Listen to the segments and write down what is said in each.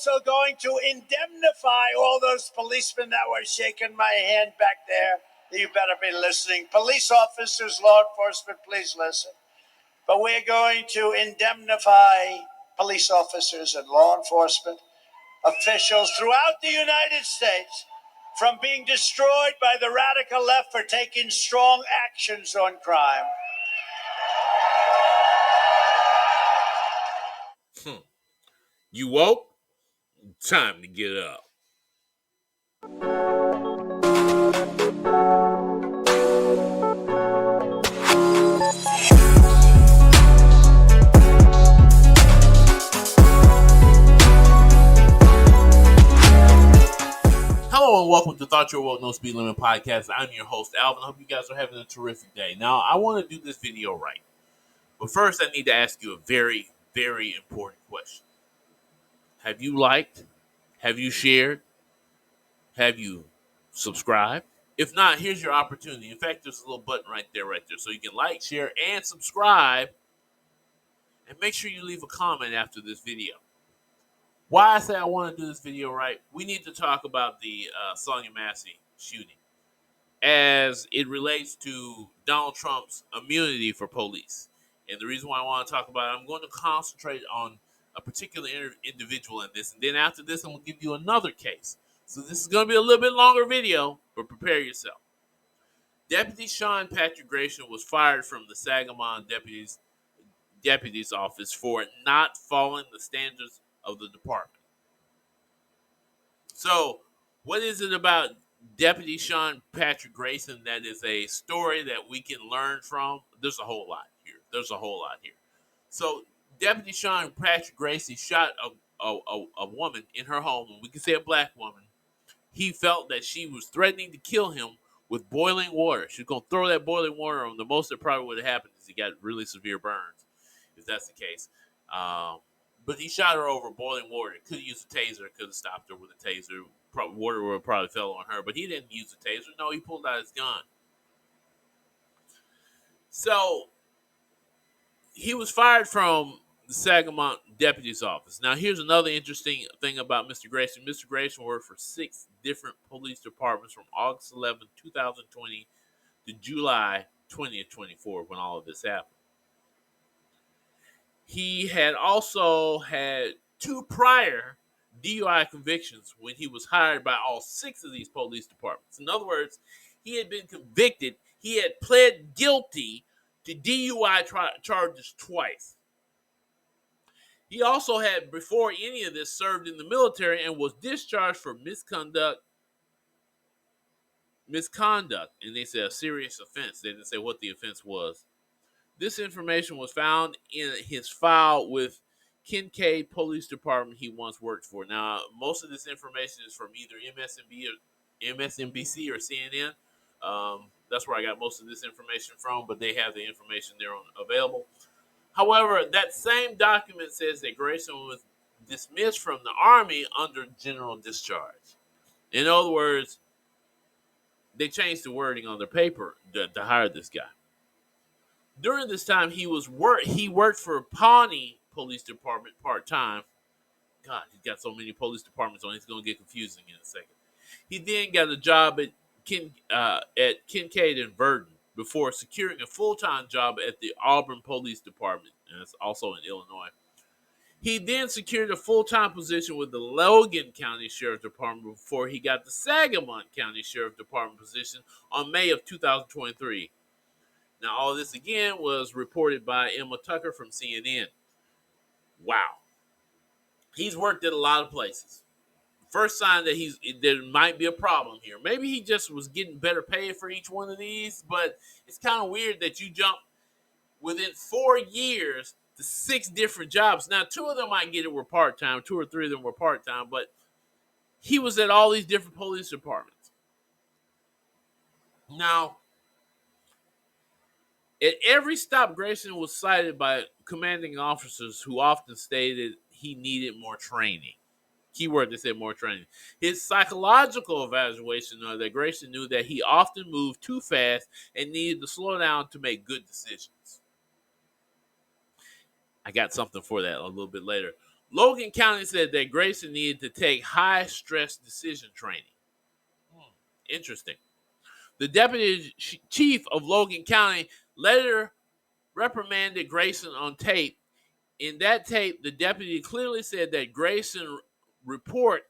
Also going to indemnify all those policemen that were shaking my hand back there. You better be listening. Police officers, law enforcement, please listen. But we're going to indemnify police officers and law enforcement officials throughout the United States from being destroyed by the radical left for taking strong actions on crime. You woke? Time to get up. Hello and welcome to Thought Your World No Speed Limit Podcast. I'm your host, Alvin. I hope you guys are having a terrific day. Now, I want to do this video right. But first, I need to ask you a very, very important question. Have you liked? Have you shared? Have you subscribed? If not, here's your opportunity. In fact, there's a little button right there. So you can like, share, and subscribe. And make sure you leave a comment after this video. Why I say I want to do this video right, we need to talk about the Sanya Massey shooting as it relates to Donald Trump's immunity for police. And the reason why I want to talk about it, I'm going to concentrate on a particular individual in this. And then after this, I'm going to give you another case. So this is going to be a little bit longer video, but prepare yourself. Deputy Sean Patrick Grayson was fired from the Sangamon deputy's office for not following the standards of the department. So, what is it about Deputy Sean Patrick Grayson that is a story that we can learn from? There's a whole lot here. So, Deputy Sean Patrick Grayson shot a woman in her home, and we can say a black woman. He felt that she was threatening to kill him with boiling water. She was going to throw that boiling water on him. The most that probably would have happened is he got really severe burns, if that's the case. But he shot her over boiling water. Could have used a taser. Could have stopped her with a taser. Water would have probably fell on her. But he didn't use a taser. No, he pulled out his gun. So he was fired from the Sangamon deputy's office. Now, here's another interesting thing about Mr. Grayson. Mr. Grayson worked for 6 different police departments from August 11, 2020 to July 20th, 24 when all of this happened. He had also had 2 prior DUI convictions when he was hired by all 6 of these police departments. In other words, he had been convicted. He had pled guilty to DUI charges twice. He also had, before any of this, served in the military and was discharged for misconduct, and they said a serious offense. They didn't say what the offense was. This information was found in his file with Kincaid Police Department he once worked for. Now, most of this information is from either MSNBC or CNN. That's where I got most of this information from, but they have the information there available. However, that same document says that Grayson was dismissed from the Army under general discharge. In other words, they changed the wording on their paper to hire this guy. During this time, he worked for Pawnee Police Department part-time. God, he's got so many police departments on, it's going to get confusing in a second. He then got a job at Kincaid and Verdon before securing a full-time job at the Auburn Police Department, and it's also in Illinois. He then secured a full-time position with the Logan County Sheriff Department before he got the Sangamon County Sheriff Department position on May of 2023. Now, all this again was reported by Emma Tucker from CNN. Wow. He's worked at a lot of places. First sign that there might be a problem here. Maybe he just was getting better pay for each one of these, but it's kind of weird that you jump within 4 years to 6 different jobs. Now, 2 of them might get it were part-time, 2 or 3 of them were part-time, but he was at all these different police departments. Now, at every stop, Grayson was cited by commanding officers who often stated he needed more training. Keyword, they said more training. His psychological evaluation that Grayson knew that he often moved too fast and needed to slow down to make good decisions. I got something for that a little bit later. Logan County said that Grayson needed to take high-stress decision training. Interesting. The deputy chief of Logan County later reprimanded Grayson on tape. In that tape, the deputy clearly said that Grayson's report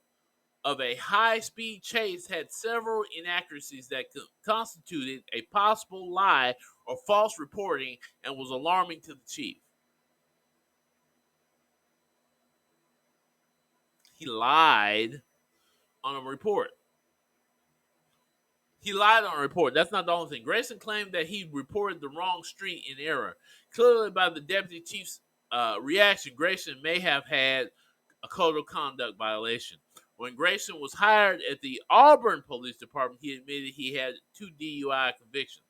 of a high-speed chase had several inaccuracies that constituted a possible lie or false reporting and was alarming to the chief. He lied on a report. He lied on a report. That's not the only thing. Grayson claimed that he reported the wrong street in error. Clearly, by the deputy chief's reaction, Grayson may have had a code of conduct violation. When Grayson was hired at the Auburn Police Department, he admitted he had 2 DUI convictions.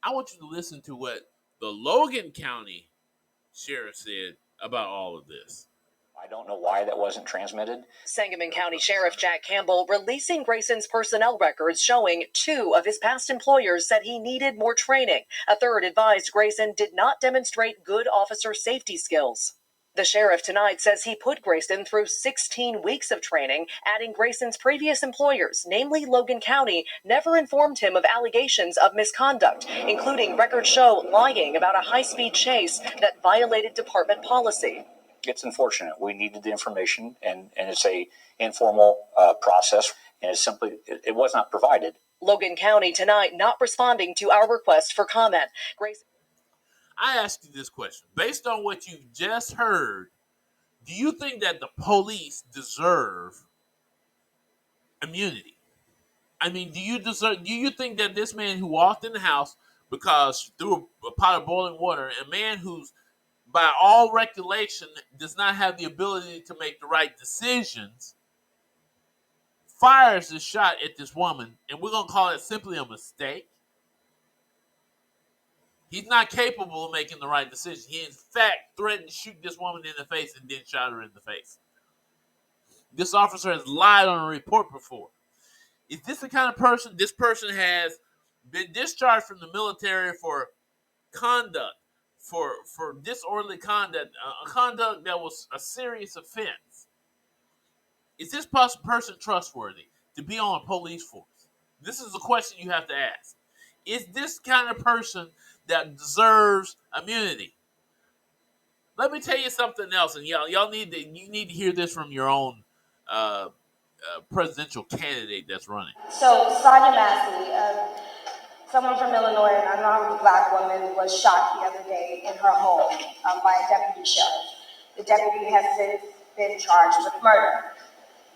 I want you to listen to what the Logan County Sheriff said about all of this. I don't know why that wasn't transmitted. Sangamon County Sheriff Jack Campbell releasing Grayson's personnel records showing 2 of his past employers said he needed more training. A third advised Grayson did not demonstrate good officer safety skills. The sheriff tonight says he put Grayson through 16 weeks of training, adding Grayson's previous employers, namely Logan County, never informed him of allegations of misconduct, including records show lying about a high-speed chase that violated department policy. It's unfortunate. We needed the information, and it's a informal process, and it was not provided. Logan County tonight not responding to our request for comment. I ask you this question. Based on what you've just heard, do you think that the police deserve immunity? I mean, do you think that this man who walked in the house because threw a pot of boiling water, a man who's by all regulation does not have the ability to make the right decisions, fires a shot at this woman, and we're going to call it simply a mistake? He's not capable of making the right decision. He, in fact, threatened to shoot this woman in the face and then shot her in the face. This officer has lied on a report before. Is this the kind of person? This person has been discharged from the military for conduct, for disorderly conduct, a conduct that was a serious offense. Is this person trustworthy to be on a police force? This is a question you have to ask. Is this kind of person that deserves immunity? Let me tell you something else, and y'all need to hear this from your own presidential candidate that's running. So Sanya Massey, someone from Illinois, an unarmed black woman, was shot the other day in her home by a deputy sheriff. The deputy has since been charged with murder.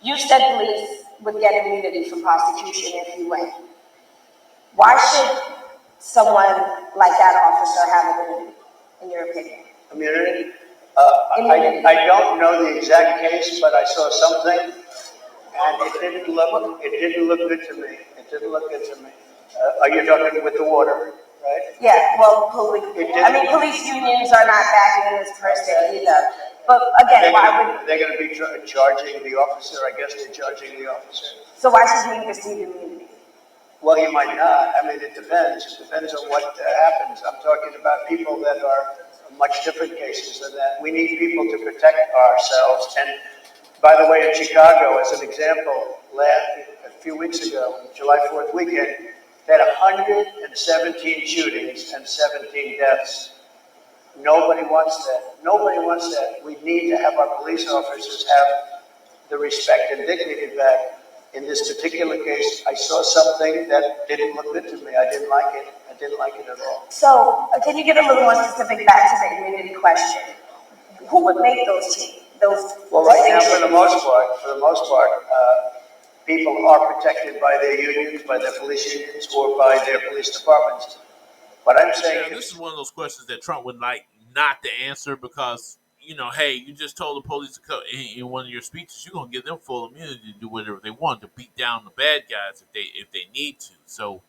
You said police would get immunity from prosecution if you win. Why should someone like that officer have immunity, in your opinion? Immunity? I don't know the exact case, but I saw something, and it didn't look good to me. It didn't look good to me. Are you talking with the water, right? Yeah, well, police unions are not backing this person either. But again, they're going to be charging the officer? I guess they're charging the officer. So why should he receive immunity? Well, he might not. I mean, it depends. It depends on what happens. I'm talking about people that are much different cases than that. We need people to protect ourselves. And by the way, in Chicago, as an example, a few weeks ago, July 4th weekend, they had 117 shootings and 17 deaths. Nobody wants that. Nobody wants that. We need to have our police officers have the respect and dignity back. In this particular case, I saw something that didn't look good to me. I didn't like it. I didn't like it at all. So, can you get a little more specific back to the immunity question? Who would make those Well, right now, for the most part, people are protected by their unions, by their police unions, or by their police departments. But I'm saying this is one of those questions that Trump would like not to answer because, hey, you just told the police to come in one of your speeches, you're gonna give them full immunity to do whatever they want, to beat down the bad guys if they need to. So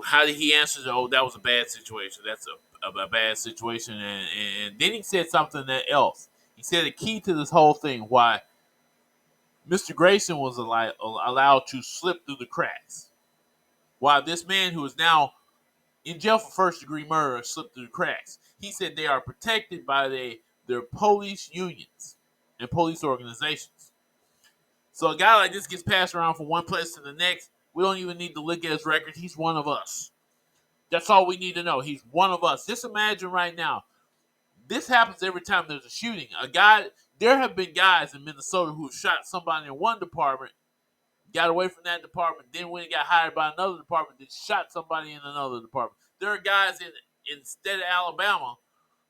how did he answer? Oh, that was a bad situation. That's a bad situation, and then he said something else. He said the key to this whole thing, why Mr. Grayson was allowed to slip through the cracks, why this man who is now in jail for first-degree murder slipped through the cracks. He said they are protected by the They're police unions and police organizations. So a guy like this gets passed around from one place to the next. We don't even need to look at his record. He's one of us. That's all we need to know. He's one of us. Just imagine right now. This happens every time there's a shooting. There have been guys in Minnesota who shot somebody in one department, got away from that department, then when he got hired by another department, then shot somebody in another department. There are guys in the state of Alabama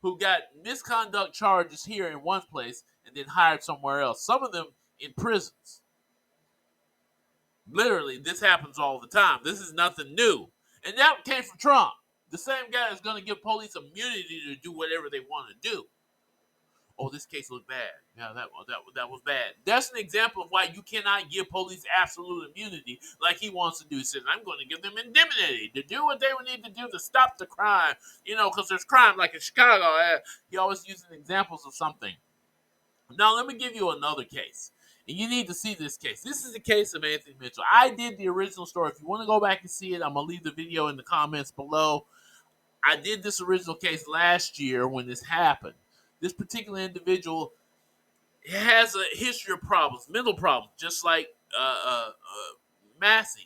who got misconduct charges here in one place and then hired somewhere else. Some of them in prisons. Literally, this happens all the time. This is nothing new. And that came from Trump. The same guy is going to give police immunity to do whatever they want to do. Oh, this case looked bad. Yeah, that was bad. That's an example of why you cannot give police absolute immunity like he wants to do. He says, I'm going to give them indemnity to do what they would need to do to stop the crime. Because there's crime like in Chicago. He always uses examples of something. Now, let me give you another case. And you need to see this case. This is the case of Anthony Mitchell. I did the original story. If you want to go back and see it, I'm going to leave the video in the comments below. I did this original case last year when this happened. This particular individual has a history of problems, mental problems, just like Massey.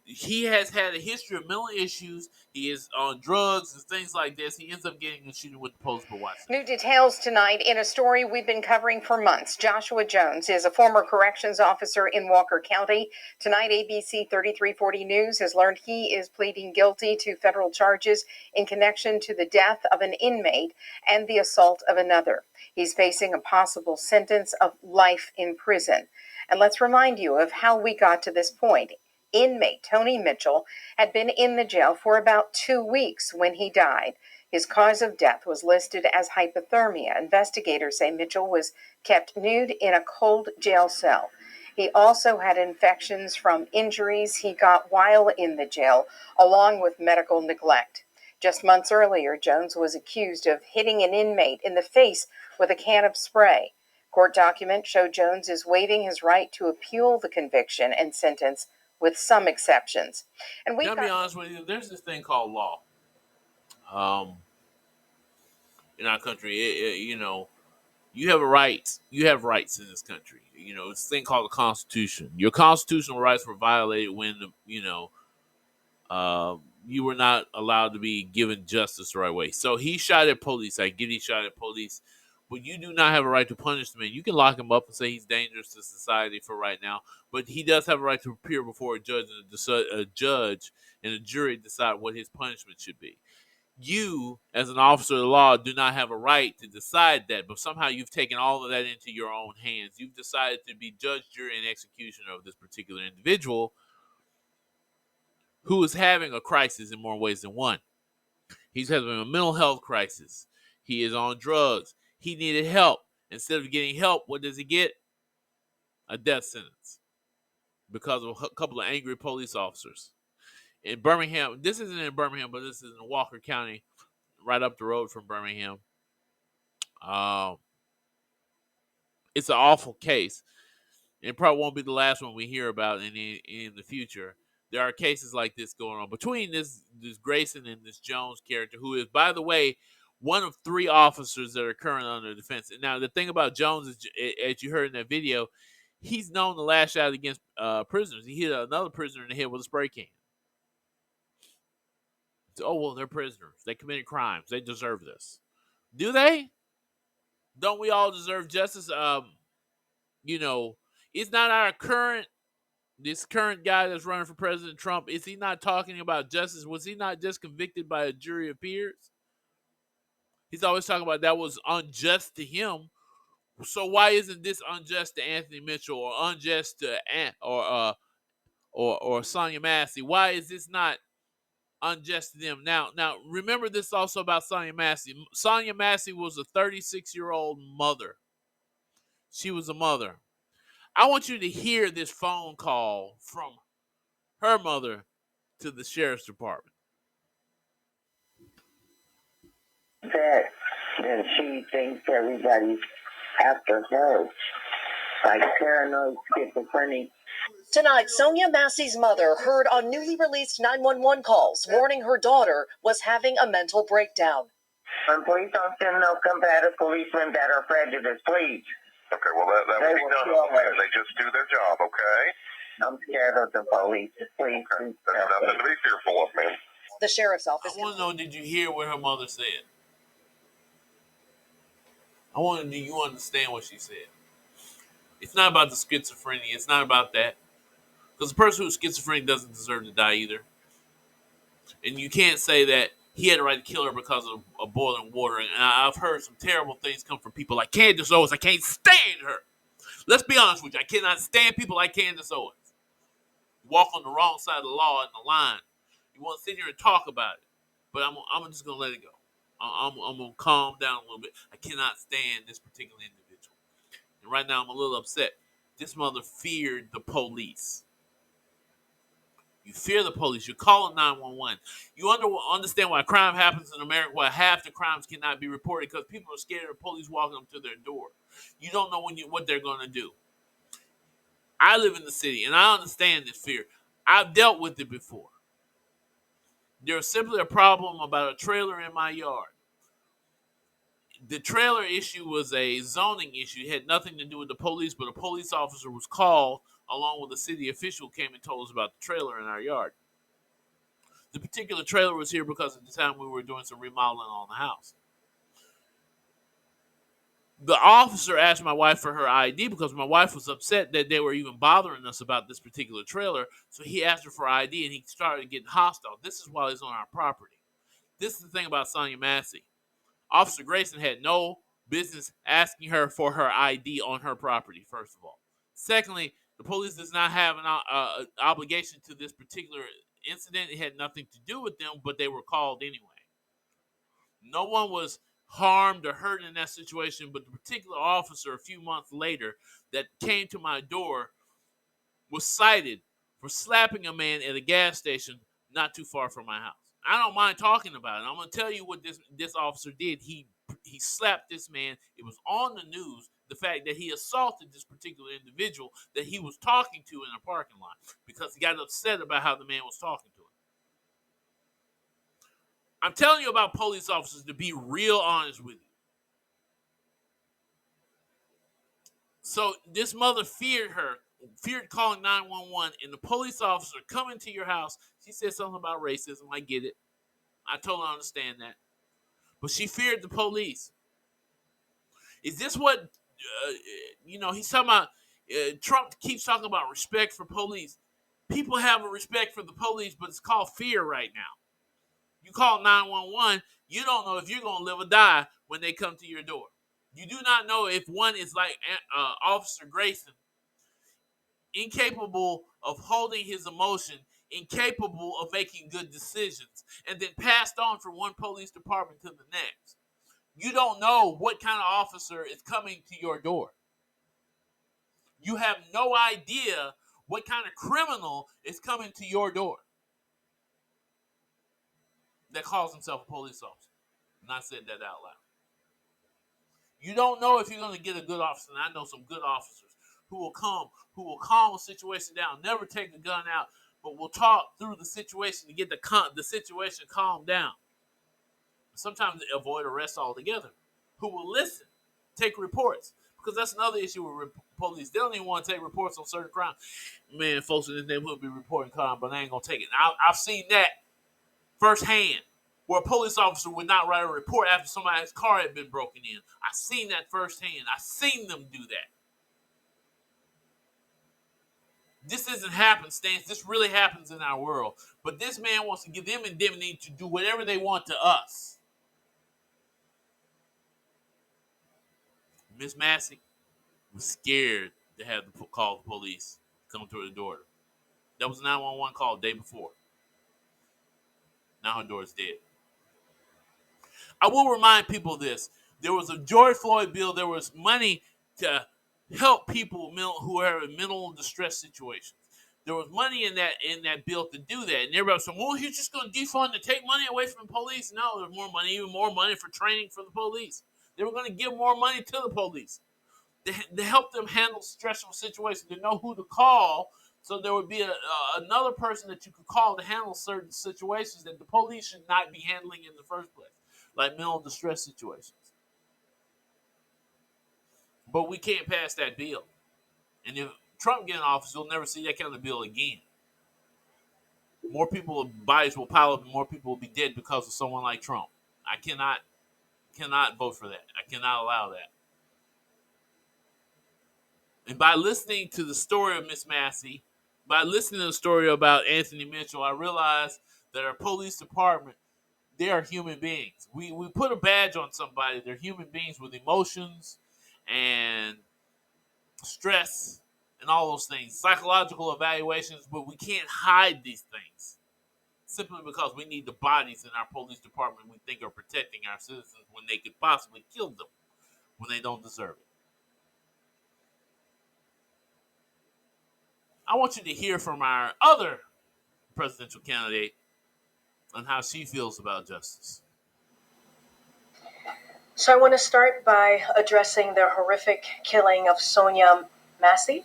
He has had a history of mental issues. He is on drugs and things like this. He ends up getting a shooting with the police. But watch this. New details tonight in a story we've been covering for months. Joshua Jones is a former corrections officer in Walker County. Tonight, ABC 3340 News has learned he is pleading guilty to federal charges in connection to the death of an inmate and the assault of another. He's facing a possible sentence of life in prison. And let's remind you of how we got to this point. Inmate Tony Mitchell had been in the jail for about 2 weeks when he died. His cause of death was listed as hypothermia. Investigators say Mitchell was kept nude in a cold jail cell. He also had infections from injuries he got while in the jail, along with medical neglect. Just months earlier, Jones was accused of hitting an inmate in the face with a can of spray. Court documents show Jones is waiving his right to appeal the conviction and sentence with some exceptions. And I'll be honest with you, there's this thing called law. In our country, you have a right. You have rights in this country. It's a thing called the Constitution. Your constitutional rights were violated when you were not allowed to be given justice the right way. So he shot at police. I get he shot at police, but you do not have a right to punish the man. You can lock him up and say he's dangerous to society for right now, but he does have a right to appear before a judge and a jury decide what his punishment should be. You, as an officer of the law, do not have a right to decide that, but somehow you've taken all of that into your own hands. You've decided to be judge, jury, and executioner of this particular individual who is having a crisis in more ways than one. He's having a mental health crisis. He is on drugs. He needed help. Instead of getting help, what does he get? A death sentence because of a couple of angry police officers. In Birmingham, this isn't in Birmingham, but this is in Walker County, right up the road from Birmingham. It's an awful case. It probably won't be the last one we hear about in the future. There are cases like this going on between this Grayson and this Jones character, who is, by the way, one of 3 officers that are currently under defense. Now, the thing about Jones is, as you heard in that video, he's known to lash out against prisoners. He hit another prisoner in the head with a spray can. So, oh, well, they're prisoners. They committed crimes. They deserve this. Do they? Don't we all deserve justice? It's not this current guy that's running for President Trump, is he not talking about justice? Was he not just convicted by a jury of peers? He's always talking about that was unjust to him. So why isn't this unjust to Anthony Mitchell or unjust to or Sanya Massey? Why is this not unjust to them? Now, remember this also about Sanya Massey. Sanya Massey was a 36-year-old mother. She was a mother. I want you to hear this phone call from her mother to the sheriff's department. That she thinks everybody's after her, like paranoid schizophrenic. Tonight, Sonia Massey's mother heard on newly released 911 calls warning her daughter was having a mental breakdown. And please don't send no combative policemen that are prejudiced, please. Okay, well, that would be done, and they just do their job, okay? I'm scared of the police. Please. Okay. There's nothing to be fearful of, man. The sheriff's office. I want to know, did you hear what her mother said? I want to know, do you understand what she said? It's not about the schizophrenia. It's not about that. Because the person who's schizophrenic doesn't deserve to die either. And you can't say that he had the right to kill her because of boiling water. And I've heard some terrible things come from people like Candace Owens. I can't stand her. Let's be honest with you. I cannot stand people like Candace Owens. You walk on the wrong side of the law and the line. You want to sit here and talk about it. But I'm just going to let it go. I'm going to calm down a little bit. I cannot stand this particular individual. And right now I'm a little upset. This mother feared the police. You fear the police. You're calling 911. You understand why crime happens in America, why half the crimes cannot be reported, because people are scared of the police walking up to their door. You don't know what they're going to do. I live in the city, and I understand this fear. I've dealt with it before. There's simply a problem about a trailer in my yard. The trailer issue was a zoning issue. It had nothing to do with the police, but a police officer was called along with a city official came and told us about the trailer in our yard. The particular trailer was here because at the time we were doing some remodeling on the house. The officer asked my wife for her ID because my wife was upset that they were even bothering us about this particular trailer. So he asked her for ID and he started getting hostile. This is while he's on our property. This is the thing about Sanya Massey. Officer Grayson had no business asking her for her ID on her property, first of all. Secondly, the police does not have an obligation to this particular incident. It had nothing to do with them, but they were called anyway. No one was harmed or hurt in that situation, but the particular officer a few months later that came to my door was cited for slapping a man at a gas station not too far from my house. I don't mind talking about it. I'm going to tell you what this officer did. He slapped this man. It was on the news, the fact that he assaulted this particular individual that he was talking to in a parking lot because he got upset about how the man was talking to him. I'm telling you about police officers to be real honest with you. So this mother feared calling 911, and the police officer coming to your house. She said something about racism. I get it. I totally understand that. But she feared the police. Is this what, he's talking about, Trump keeps talking about respect for police. People have a respect for the police, but it's called fear right now. You call 911, you don't know if you're going to live or die when they come to your door. You do not know if one is like Officer Grayson, incapable of holding his emotion, incapable of making good decisions, and then passed on from one police department to the next. You don't know what kind of officer is coming to your door. You have no idea what kind of criminal is coming to your door that calls himself a police officer. And I said that out loud. You don't know if you're going to get a good officer. And I know some good officers who will calm a situation down, never take the gun out, but will talk through the situation to get the situation calmed down. Sometimes they avoid arrest altogether. Who will listen, take reports. Because that's another issue with police. They don't even want to take reports on certain crimes. Man, folks in this neighborhood be reporting crime, but they ain't going to take it. I've seen that firsthand, where a police officer would not write a report after somebody's car had been broken in. I've seen that firsthand. I've seen them do that. This isn't happenstance. This really happens in our world. But this man wants to give them indemnity to do whatever they want to us. Miss Massey was scared to have to call the police come to her door. That was a 911 call the day before. Now her door is dead. I will remind people of this. There was a George Floyd bill. There was money to help people who are in mental distress situations. There was money in that bill to do that. And everybody was saying, well, he's just going to defund to take money away from the police. No, there's more money, even more money for training for the police. They were going to give more money to the police to help them handle stressful situations, to know who to call. So there would be another person that you could call to handle certain situations that the police should not be handling in the first place. like mental distress situations. But we can't pass that bill. And if Trump get in office, you'll never see that kind of bill again. More people, bodies will pile up, and more people will be dead because of someone like Trump. I cannot vote for that. I cannot allow that. And by listening to the story of Miss Massey, by listening to the story about Anthony Mitchell, I realized that our police department, they are human beings. We put a badge on somebody. They're human beings with emotions and stress and all those things, psychological evaluations, but we can't hide these things simply because we need the bodies in our police department we think are protecting our citizens when they could possibly kill them when they don't deserve it. I want you to hear from our other presidential candidate on how she feels about justice. So I want to start by addressing the horrific killing of Sanya Massey.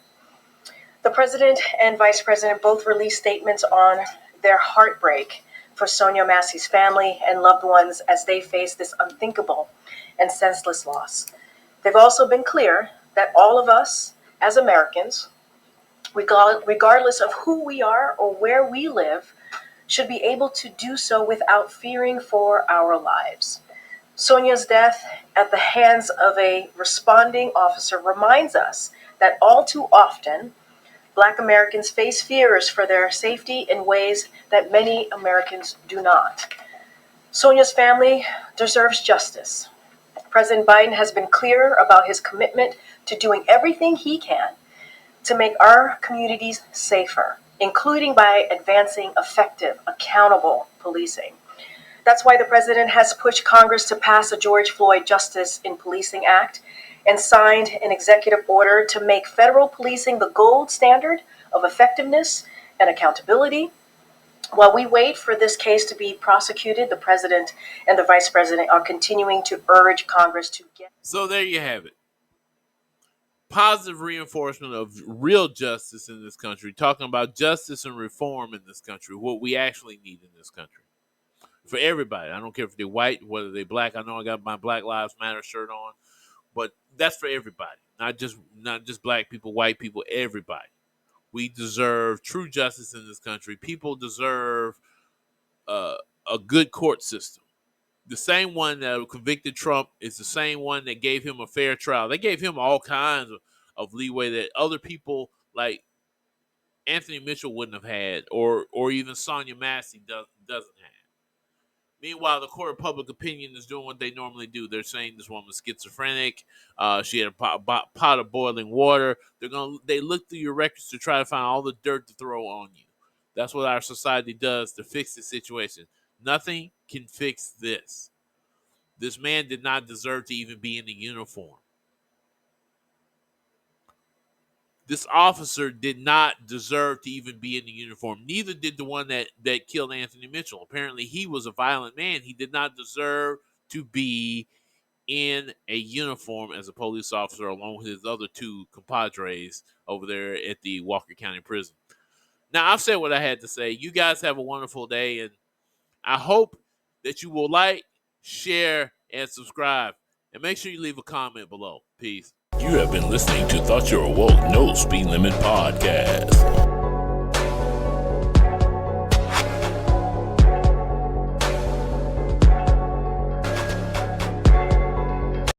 The president and vice president both released statements on their heartbreak for Sanya Massey's family and loved ones as they face this unthinkable and senseless loss. They've also been clear that all of us as Americans, regardless of who we are or where we live, should be able to do so without fearing for our lives. Sonya's death at the hands of a responding officer reminds us that all too often, Black Americans face fears for their safety in ways that many Americans do not. Sonya's family deserves justice. President Biden has been clear about his commitment to doing everything he can to make our communities safer, including by advancing effective, accountable policing. That's why the president has pushed Congress to pass a George Floyd Justice in Policing Act and signed an executive order to make federal policing the gold standard of effectiveness and accountability. While we wait for this case to be prosecuted, the president and the vice president are continuing to urge Congress to get... So there you have it. Positive reinforcement of real justice in this country, talking about justice and reform in this country, what we actually need in this country. For everybody. I don't care if they're white, whether they're black. I know I got my Black Lives Matter shirt on, but that's for everybody. Not just black people, white people, everybody. We deserve true justice in this country. People deserve a good court system. The same one that convicted Trump is the same one that gave him a fair trial. They gave him all kinds of leeway that other people like Anthony Mitchell wouldn't have had, or even Sanya Massey doesn't have. Meanwhile, the court of public opinion is doing what they normally do. They're saying this woman was schizophrenic. She had a pot of boiling water. They look through your records to try to find all the dirt to throw on you. That's what our society does to fix the situation. Nothing can fix this. This man did not deserve to even be in the uniform. This officer did not deserve to even be in the uniform. Neither did the one that killed Anthony Mitchell. Apparently, he was a violent man. He did not deserve to be in a uniform as a police officer along with his other two compadres over there at the Walker County Prison. Now, I've said what I had to say. You guys have a wonderful day, and I hope that you will like, share, and subscribe. And make sure you leave a comment below. Peace. You have been listening to Thought You Were Woke No Speed Limit Podcast.